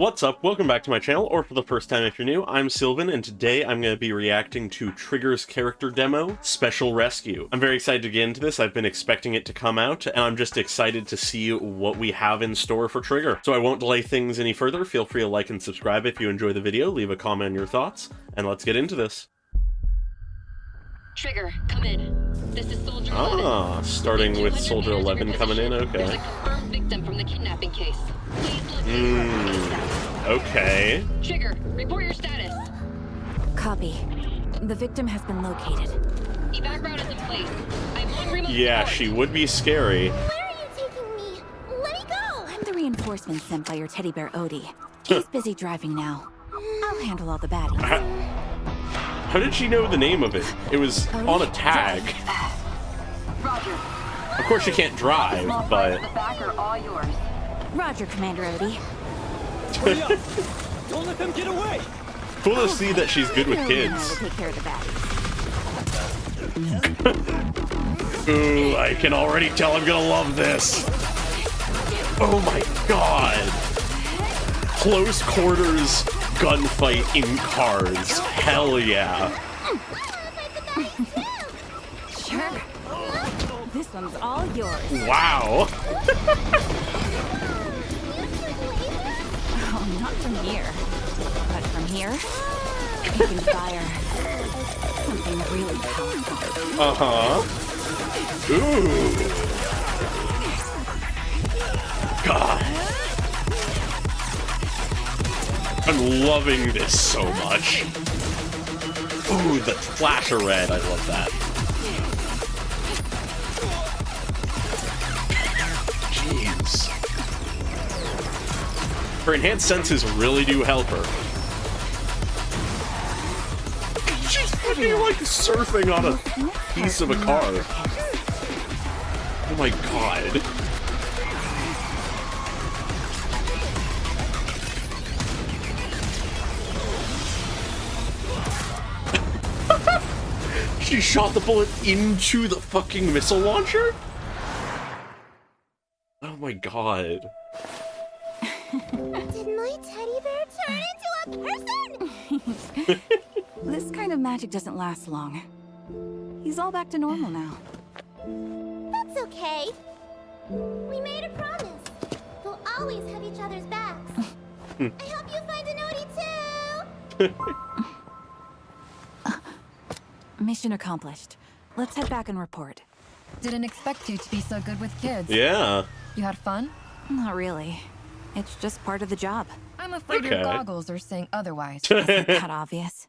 What's up? Welcome back to my channel, or for the first time if you're new, I'm Sylvan, and today I'm going to be reacting to Trigger's character demo, Special Rescue. I'm very excited to get into this. I've been expecting it to come out, and I'm just excited to see what we have in store for Trigger. So I won't delay things any further. Feel free to like and subscribe if you enjoy the video, leave a comment on your thoughts, and let's get into this. Trigger, come in. This is Soldier 11. Starting with Soldier 11 coming in, okay. There's a confirmed victim from the kidnapping case. Please locate her. Okay. Trigger, report your status. Copy. The victim has been located. Evac route is in place. I'm on remote Yeah, support. she would be scary. Where are you taking me? Let me go! I'm the reinforcement sent by your teddy bear Odie. He's busy driving now. I'll handle all the baddies. How did she know the name of it? It was on a tag. Roger. Of course she can't drive, but... The back are all yours. Roger, Commander Odie. Hurry up! Don't let them get away! Cool to see that she's good with Really know kids. how to take care of the baddies. Ooh, I can already tell I'm gonna love this. Oh my god. Close quarters gunfight in cars. Hell yeah. Sure. This one's all yours. Wow. Oh, not from here. But from here, you can fire something really powerful. Uh-huh. Ooh. God. I'm loving this so much. Ooh, the flash of red. I love that. Jeez. Her enhanced senses really do help her. She's fucking like surfing on a piece of a car. Oh my god. She shot the bullet into the fucking missile launcher? Oh my god. Did my teddy bear turn into a person? This kind of magic doesn't last long. He's all back to normal now. That's okay. We made a promise. We'll always have each other's backs. I hope you find an Odie too! Mission accomplished. Let's head back and report. Didn't expect you to be so good with kids. Yeah. You had fun? Not really. It's just part of the job. I'm afraid Okay. your goggles are saying otherwise. Isn't that obvious?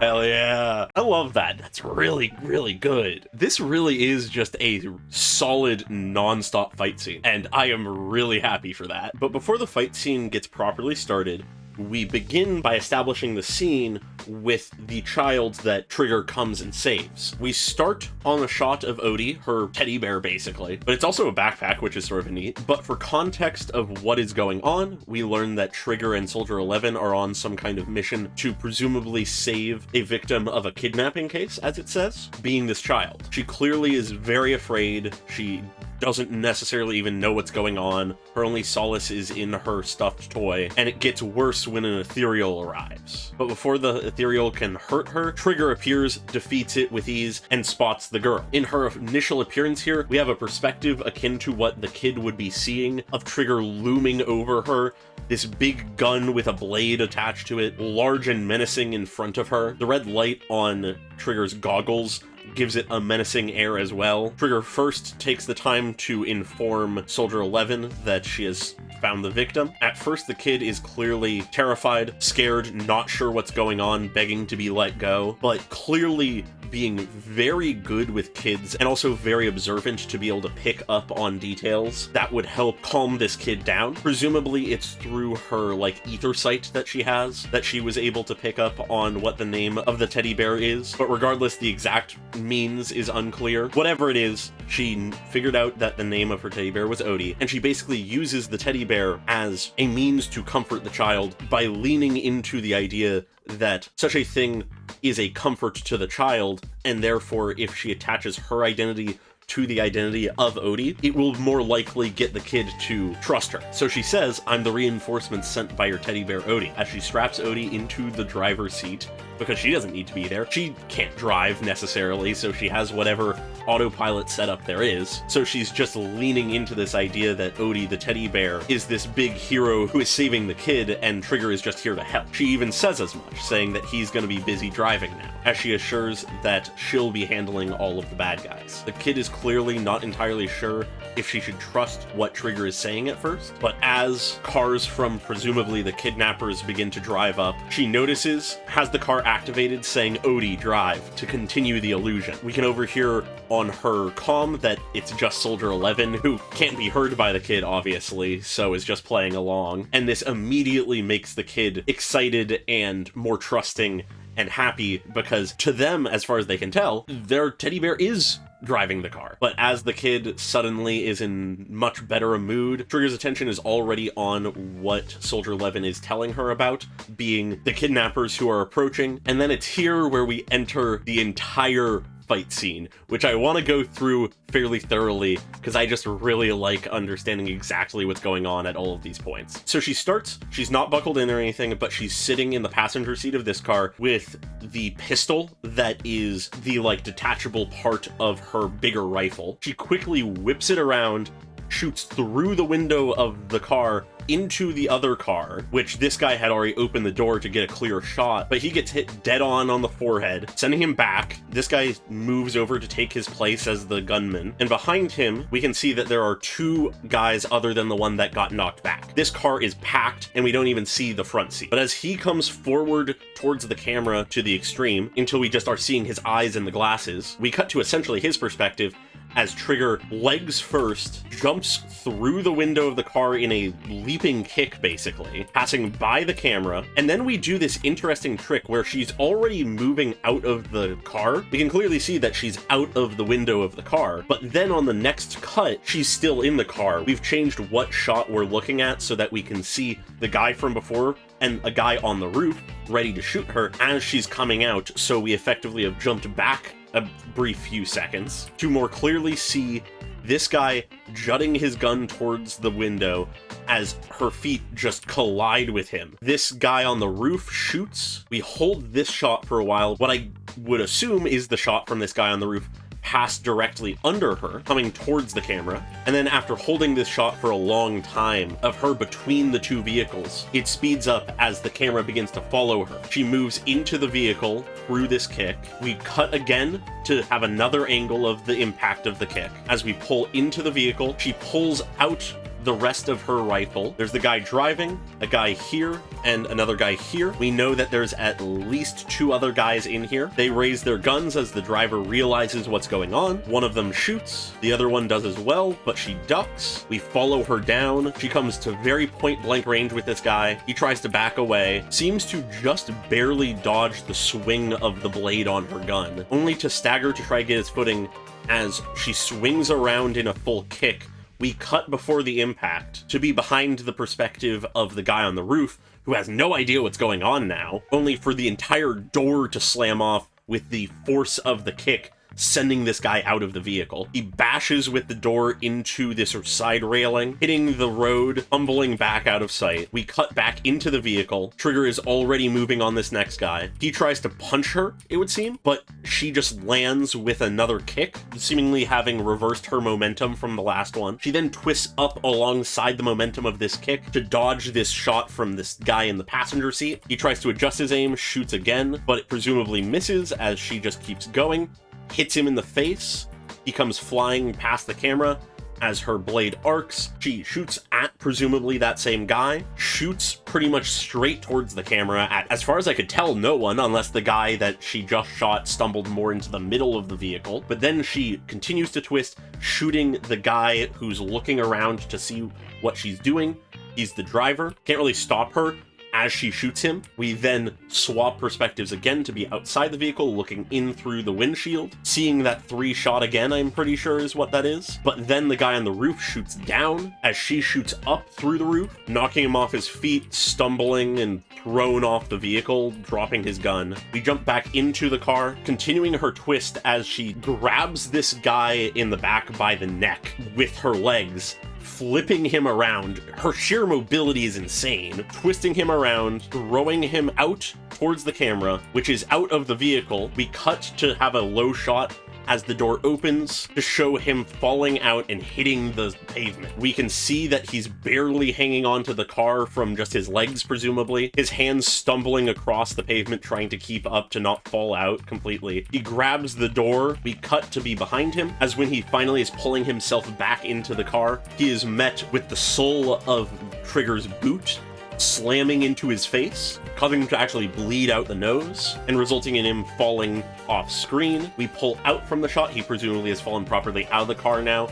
Hell yeah. I love that. That's really, really good. This really is just a solid non-stop fight scene, and I am really happy for that. But before the fight scene gets properly started, we begin by establishing the scene with the child that Trigger comes and saves. We start on a shot of Odie, her teddy bear basically, but it's also a backpack, which is sort of neat. But for context of what is going on, we learn that Trigger and Soldier 11 are on some kind of mission to presumably save a victim of a kidnapping case, as it says, being this child. She clearly is very afraid. She doesn't necessarily even know what's going on. Her only solace is in her stuffed toy, and it gets worse when an ethereal arrives. But before the ethereal can hurt her, Trigger appears, defeats it with ease, and spots the girl. In her initial appearance here, we have a perspective akin to what the kid would be seeing, of Trigger looming over her, this big gun with a blade attached to it, large and menacing in front of her. The red light on Trigger's goggles gives it a menacing air as well. Trigger first takes the time to inform Soldier 11 that she has found the victim. At first, the kid is clearly terrified, scared, not sure what's going on, begging to be let go, but clearly being very good with kids and also very observant to be able to pick up on details that would help calm this kid down. Presumably it's through her like ether sight that she has that she was able to pick up on what the name of the teddy bear is, but regardless, the exact means is unclear. Whatever it is, she figured out that the name of her teddy bear was Odie, and she basically uses the teddy bear as a means to comfort the child by leaning into the idea that such a thing is a comfort to the child, and therefore if she attaches her identity to the identity of Odie, it will more likely get the kid to trust her. So she says, "I'm the reinforcements sent by your teddy bear Odie," as she straps Odie into the driver's seat, because she doesn't need to be there. She can't drive necessarily, so she has whatever autopilot setup there is. So she's just leaning into this idea that Odie the teddy bear is this big hero who is saving the kid, and Trigger is just here to help. She even says as much, saying that he's going to be busy driving now, as she assures that she'll be handling all of the bad guys. The kid is clearly not entirely sure if she should trust what Trigger is saying at first, but as cars from presumably the kidnappers begin to drive up, she notices, has the car activated, saying "Odie, drive," to continue the illusion. We can overhear on her comm that it's just Soldier 11, who can't be heard by the kid, obviously, so is just playing along, and this immediately makes the kid excited and more trusting and happy, because to them, as far as they can tell, their teddy bear is driving the car. But as the kid suddenly is in much better a mood, Trigger's attention is already on what Soldier 11 is telling her about, being the kidnappers who are approaching, and then it's here where we enter the entire fight scene, which I want to go through fairly thoroughly because I just really like understanding exactly what's going on at all of these points. So she starts, she's not buckled in or anything, but she's sitting in the passenger seat of this car with the pistol that is the detachable part of her bigger rifle. She quickly whips it around, shoots through the window of the car into the other car, which this guy had already opened the door to get a clear shot, but he gets hit dead on the forehead, sending him back. This guy moves over to take his place as the gunman, and behind him, we can see that there are two guys other than the one that got knocked back. This car is packed, and we don't even see the front seat. But as he comes forward towards the camera to the extreme, until we just are seeing his eyes and the glasses, we cut to essentially his perspective, as Trigger, legs first, jumps through the window of the car in a leaping kick, basically, passing by the camera, and then we do this interesting trick where she's already moving out of the car. We can clearly see that she's out of the window of the car, but then on the next cut, she's still in the car. We've changed what shot we're looking at so that we can see the guy from before and a guy on the roof ready to shoot her as she's coming out, so we effectively have jumped back a brief few seconds to more clearly see this guy jutting his gun towards the window as her feet just collide with him. This guy on the roof shoots. We hold this shot for a while. What I would assume is the shot from this guy on the roof passed directly under her, coming towards the camera. And then after holding this shot for a long time of her between the two vehicles, it speeds up as the camera begins to follow her. She moves into the vehicle through this kick. We cut again to have another angle of the impact of the kick. As we pull into the vehicle, she pulls out the rest of her rifle. There's the guy driving, a guy here, and another guy here. We know that there's at least two other guys in here. They raise their guns as the driver realizes what's going on. One of them shoots, the other one does as well, but she ducks. We follow her down. She comes to very point-blank range with this guy. He tries to back away, seems to just barely dodge the swing of the blade on her gun, only to stagger to try to get his footing as she swings around in a full kick. We cut before the impact to be behind the perspective of the guy on the roof, who has no idea what's going on now, only for the entire door to slam off with the force of the kick, sending this guy out of the vehicle. He bashes with the door into this side railing, hitting the road, tumbling back out of sight. We cut back into the vehicle. Trigger is already moving on this next guy. He tries to punch her, it would seem, but she just lands with another kick, seemingly having reversed her momentum from the last one. She then twists up alongside the momentum of this kick to dodge this shot from this guy in the passenger seat. He tries to adjust his aim, shoots again, but it presumably misses as she just keeps going. Hits him in the face. He comes flying past the camera as her blade arcs. She shoots at presumably that same guy, shoots pretty much straight towards the camera at, as far as I could tell, no one, unless the guy that she just shot stumbled more into the middle of the vehicle. But then she continues to twist, shooting the guy who's looking around to see what she's doing. He's the driver. Can't really stop her as she shoots him. We then swap perspectives again to be outside the vehicle, looking in through the windshield, seeing that 3 shot again, I'm pretty sure is what that is. But then the guy on the roof shoots down as she shoots up through the roof, knocking him off his feet, stumbling and thrown off the vehicle, dropping his gun. We jump back into the car, continuing her twist as she grabs this guy in the back by the neck with her legs, flipping him around. Her sheer mobility is insane. Twisting him around, throwing him out towards the camera, which is out of the vehicle. We cut to have a low shot as the door opens to show him falling out and hitting the pavement. We can see that he's barely hanging onto the car from just his legs, presumably. His hands stumbling across the pavement, trying to keep up to not fall out completely. He grabs the door. We cut to be behind him, as when he finally is pulling himself back into the car, he is met with the sole of Trigger's boot slamming into his face, causing him to actually bleed out the nose, and resulting in him falling off screen. We pull out from the shot. He presumably has fallen properly out of the car now.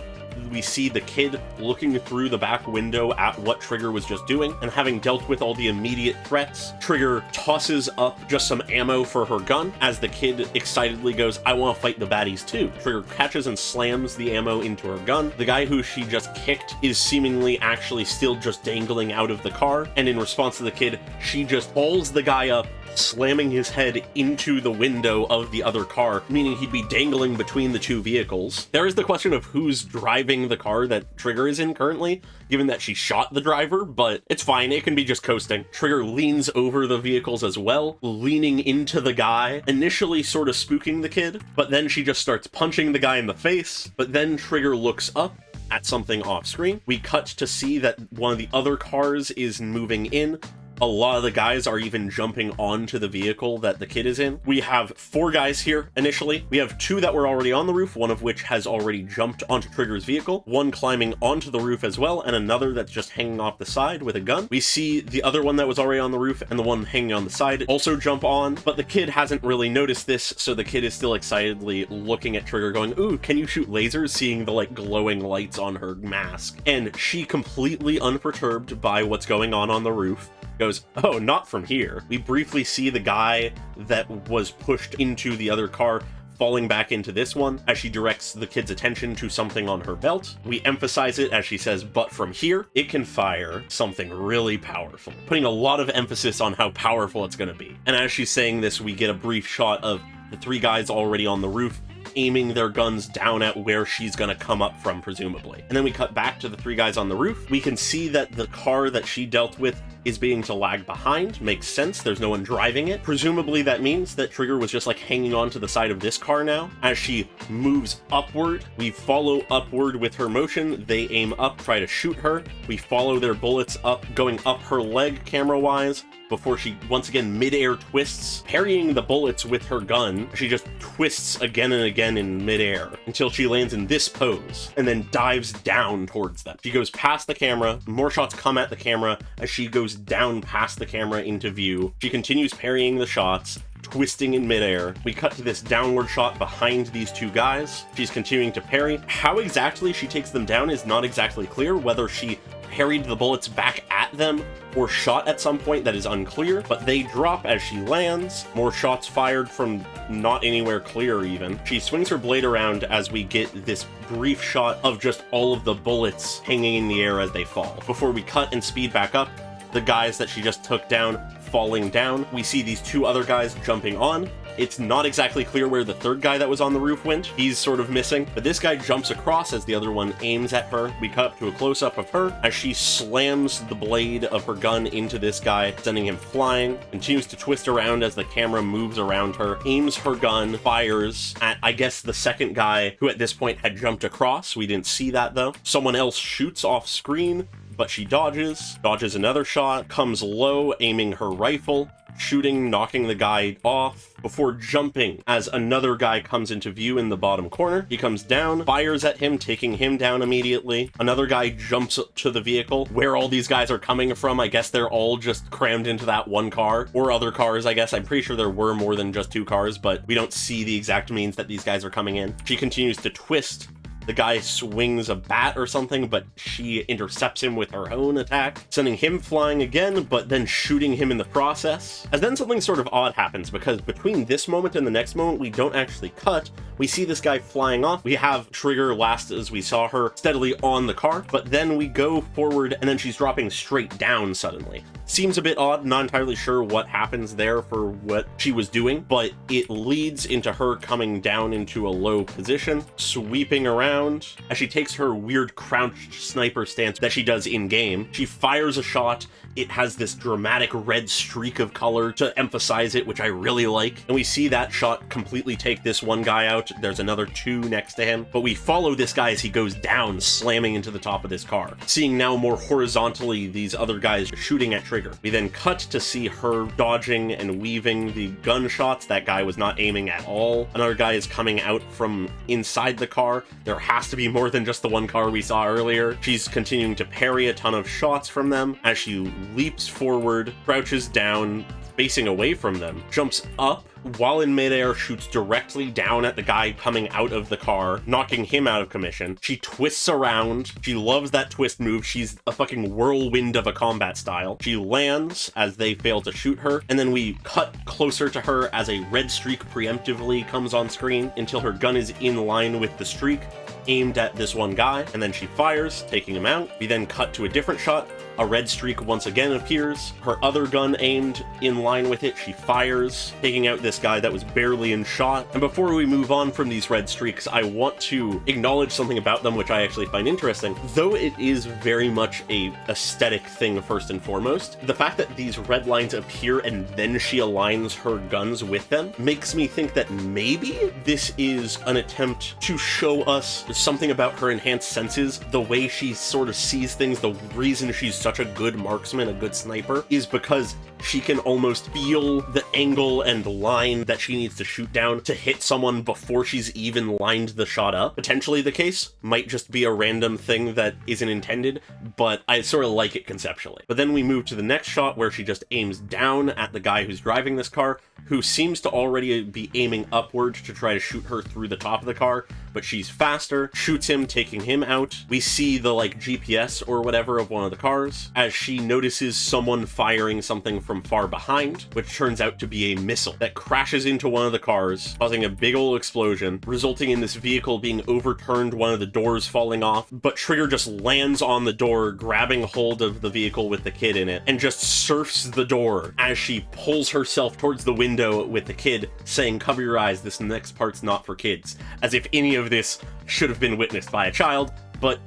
We see the kid looking through the back window at what Trigger was just doing, and having dealt with all the immediate threats, Trigger tosses up just some ammo for her gun as the kid excitedly goes, "I want to fight the baddies too." Trigger catches and slams the ammo into her gun. The guy who she just kicked is seemingly actually still just dangling out of the car, and in response to the kid, she just pulls the guy up, slamming his head into the window of the other car, meaning he'd be dangling between the two vehicles. There is the question of who's driving the car that Trigger is in currently, given that she shot the driver, but it's fine, it can be just coasting. Trigger leans over the vehicles as well, leaning into the guy, initially sort of spooking the kid, but then she just starts punching the guy in the face. But then Trigger looks up at something off screen. We cut to see that one of the other cars is moving in. A lot of the guys are even jumping onto the vehicle that the kid is in. We have 4 guys here initially. We have 2 that were already on the roof, one of which has already jumped onto Trigger's vehicle, one climbing onto the roof as well, and another that's just hanging off the side with a gun. We see the other one that was already on the roof and the one hanging on the side also jump on, but the kid hasn't really noticed this, so the kid is still excitedly looking at Trigger going, "Ooh, can you shoot lasers?" seeing the like glowing lights on her mask. And she, completely unperturbed by what's going on the roof, goes, "Oh, not from here." We briefly see the guy that was pushed into the other car falling back into this one as she directs the kid's attention to something on her belt. We emphasize it as she says, "But from here, it can fire something really powerful," putting a lot of emphasis on how powerful it's going to be. And as she's saying this, we get a brief shot of the 3 guys already on the roof aiming their guns down at where she's gonna come up from, presumably. And then we cut back to the 3 guys on the roof. We can see that the car that she dealt with is beginning to lag behind. Makes sense, there's no one driving it. Presumably that means that Trigger was just like hanging on to the side of this car now. As she moves upward, we follow upward with her motion. They aim up, try to shoot her. We follow their bullets up, going up her leg camera-wise, before she once again mid-air twists, parrying the bullets with her gun. She just twists again and again in mid-air until she lands in this pose and then dives down towards them. She goes past the camera, more shots come at the camera as she goes down past the camera into view. She continues parrying the shots, twisting in midair. We cut to this downward shot behind these 2 guys. She's continuing to parry. How exactly she takes them down is not exactly clear. Whether she parried the bullets back at them or shot at some point, that is unclear, but they drop as she lands. More shots fired from not anywhere clear even. She swings her blade around as we get this brief shot of just all of the bullets hanging in the air as they fall. Before we cut and speed back up, the guys that she just took down falling down. We see these 2 other guys jumping on. It's not exactly clear where the 3rd guy that was on the roof went. He's sort of missing, but this guy jumps across as the other one aims at her. We cut up to a close-up of her as she slams the blade of her gun into this guy, sending him flying, continues to twist around as the camera moves around her, aims her gun, fires at, I guess, the 2nd guy who at this point had jumped across. We didn't see that though. Someone else shoots off screen, but she dodges another shot, comes low, aiming her rifle, shooting, knocking the guy off, before jumping as another guy comes into view in the bottom corner. He comes down, fires at him, taking him down immediately. Another guy jumps to the vehicle. Where all these guys are coming from, I guess they're all just crammed into that one car, or other cars, I guess. I'm pretty sure there were more than just 2 cars, but we don't see the exact means that these guys are coming in. She continues to twist, The guy swings a bat or something, but she intercepts him with her own attack, sending him flying again, but then shooting him in the process. And then something sort of odd happens, because between this moment and the next moment, we don't actually cut. We see this guy flying off. We have Trigger last as we saw her steadily on the car, but then we go forward and then she's dropping straight down suddenly. Seems a bit odd, not entirely sure what happens there for what she was doing, but it leads into her coming down into a low position, sweeping around. As she takes her weird crouched sniper stance that she does in-game, she fires a shot. It has this dramatic red streak of color to emphasize it, which I really like. And we see that shot completely take this one guy out. There's another two next to him, but we follow this guy as he goes down, slamming into the top of this car. Seeing now more horizontally these other guys shooting at Trigger. We then cut to see her dodging and weaving the gunshots. That guy was not aiming at all. Another guy is coming out from inside the car. There has to be more than just the one car we saw earlier. She's continuing to parry a ton of shots from them as she leaps forward, crouches down, facing away from them, jumps up, while in midair shoots directly down at the guy coming out of the car, knocking him out of commission. She twists around. She loves that twist move. She's a fucking whirlwind of a combat style. She lands as they fail to shoot her, and then we cut closer to her as a red streak preemptively comes on screen until her gun is in line with the streak, aimed at this one guy, and then she fires, taking him out. We then cut to a different shot. A red streak once again appears, her other gun aimed in line with it. She fires, taking out this guy that was barely in shot. And before we move on from these red streaks, I want to acknowledge something about them which I actually find interesting. Though it is very much a aesthetic thing first and foremost, the fact that these red lines appear and then she aligns her guns with them makes me think that maybe this is an attempt to show us something about her enhanced senses, the way she sort of sees things, the reason she's such a good marksman, a good sniper, is because she can almost feel the angle and line that she needs to shoot down to hit someone before she's even lined the shot up. Potentially the case, might just be a random thing that isn't intended, but I sort of like it conceptually. But then we move to the next shot where she just aims down at the guy who's driving this car, who seems to already be aiming upward to try to shoot her through the top of the car, but she's faster, shoots him, taking him out. We see the GPS or whatever of one of the cars as she notices someone firing something from far behind, which turns out to be a missile that crashes into one of the cars, causing a big ol' explosion, resulting in this vehicle being overturned, one of the doors falling off, but Trigger just lands on the door, grabbing hold of the vehicle with the kid in it, and just surfs the door as she pulls herself towards the window with the kid, saying, "Cover your eyes, this next part's not for kids," as if any of this should have been witnessed by a child, but,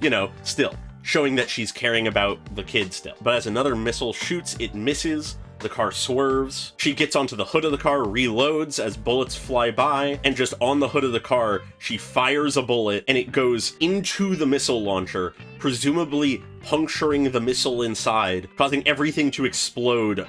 still, showing that she's caring about the kid still. But as another missile shoots, it misses. The car swerves. She gets onto the hood of the car, reloads as bullets fly by, and just on the hood of the car, she fires a bullet and it goes into the missile launcher, presumably puncturing the missile inside, causing everything to explode,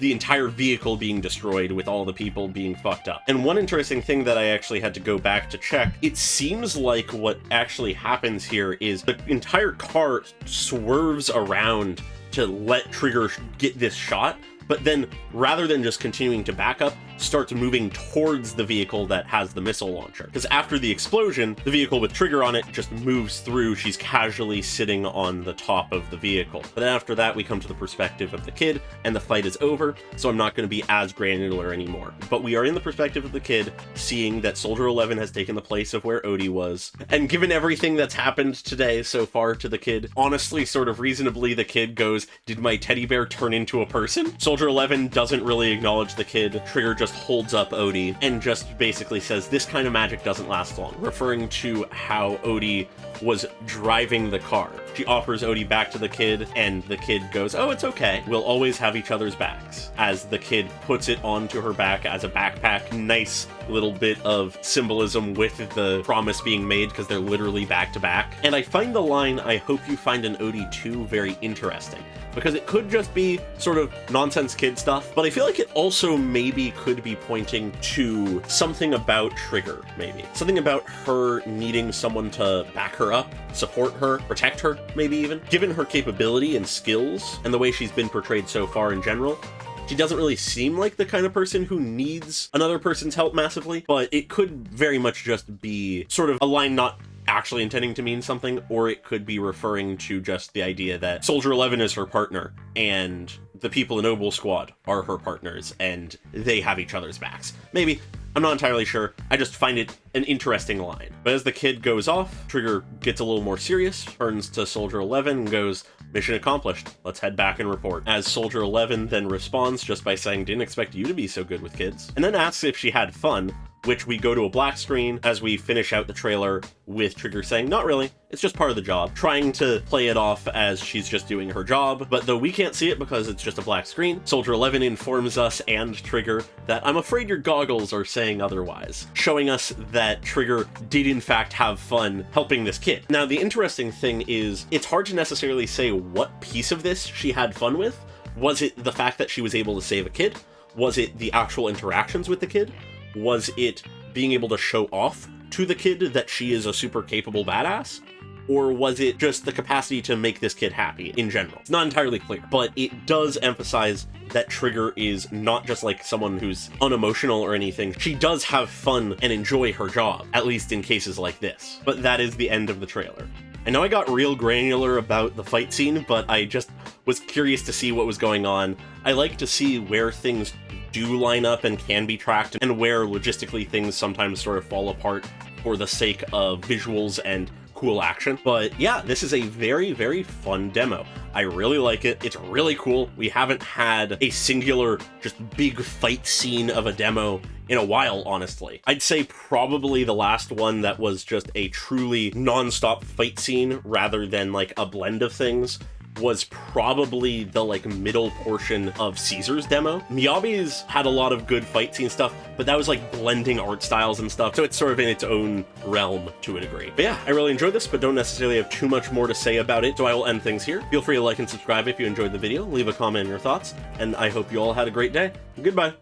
the entire vehicle being destroyed with all the people being fucked up. And one interesting thing that I actually had to go back to check, it seems like what actually happens here is the entire car swerves around to let Trigger get this shot, but then rather than just continuing to back up, starts moving towards the vehicle that has the missile launcher. Because after the explosion, the vehicle with Trigger on it just moves through. She's casually sitting on the top of the vehicle. But then after that, we come to the perspective of the kid, and the fight is over, so I'm not going to be as granular anymore. But we are in the perspective of the kid, seeing that Soldier 11 has taken the place of where Odie was. And given everything that's happened today so far to the kid, honestly, sort of reasonably, the kid goes, "Did my teddy bear turn into a person?" Soldier 11 doesn't really acknowledge the kid. Trigger just holds up Odie and just basically says, "This kind of magic doesn't last long," referring to how Odie was driving the car. She offers Odie back to the kid, and the kid goes, "Oh, it's okay. We'll always have each other's backs," as the kid puts it onto her back as a backpack. Nice little bit of symbolism with the promise being made, because they're literally back to back. And I find the line, "I hope you find an Odie too," very interesting, because it could just be sort of nonsense kid stuff, but I feel like it also maybe could be pointing to something about Trigger, maybe. Something about her needing someone to back her up, support her, protect her, maybe even. Given her capability and skills, and the way she's been portrayed so far in general, she doesn't really seem like the kind of person who needs another person's help massively, but it could very much just be sort of a line not actually intending to mean something, or it could be referring to just the idea that Soldier 11 is her partner, and the people in Noble Squad are her partners, and they have each other's backs. Maybe. I'm not entirely sure. I just find it an interesting line. But as the kid goes off, Trigger gets a little more serious, turns to Soldier 11 and goes, "Mission accomplished. Let's head back and report." As Soldier 11 then responds just by saying, "Didn't expect you to be so good with kids," and then asks if she had fun, which we go to a black screen as we finish out the trailer with Trigger saying, "Not really, it's just part of the job," trying to play it off as she's just doing her job. But though we can't see it because it's just a black screen, Soldier 11 informs us and Trigger that "I'm afraid your goggles are saying otherwise," showing us that Trigger did in fact have fun helping this kid. Now, the interesting thing is, it's hard to necessarily say what piece of this she had fun with. Was it the fact that she was able to save a kid? Was it the actual interactions with the kid? Was it being able to show off to the kid that she is a super capable badass? Or was it just the capacity to make this kid happy in general? It's not entirely clear, but it does emphasize that Trigger is not just like someone who's unemotional or anything. She does have fun and enjoy her job, at least in cases like this. But that is the end of the trailer. I know I got real granular about the fight scene, but I just was curious to see what was going on. I like to see where things do line up and can be tracked, and where logistically things sometimes sort of fall apart for the sake of visuals and cool action. But yeah, this is a very, very fun demo. I really like it. It's really cool. We haven't had a singular, just big fight scene of a demo in a while, honestly. I'd say probably the last one that was just a truly non-stop fight scene rather than like a blend of things was probably the like middle portion of Caesar's demo. Miyabi's had a lot of good fight scene stuff, but that was like blending art styles and stuff, so it's sort of in its own realm to a degree. But yeah, I really enjoyed this, but don't necessarily have too much more to say about it, so I will end things here. Feel free to like and subscribe if you enjoyed the video, leave a comment on your thoughts, and I hope you all had a great day. Goodbye.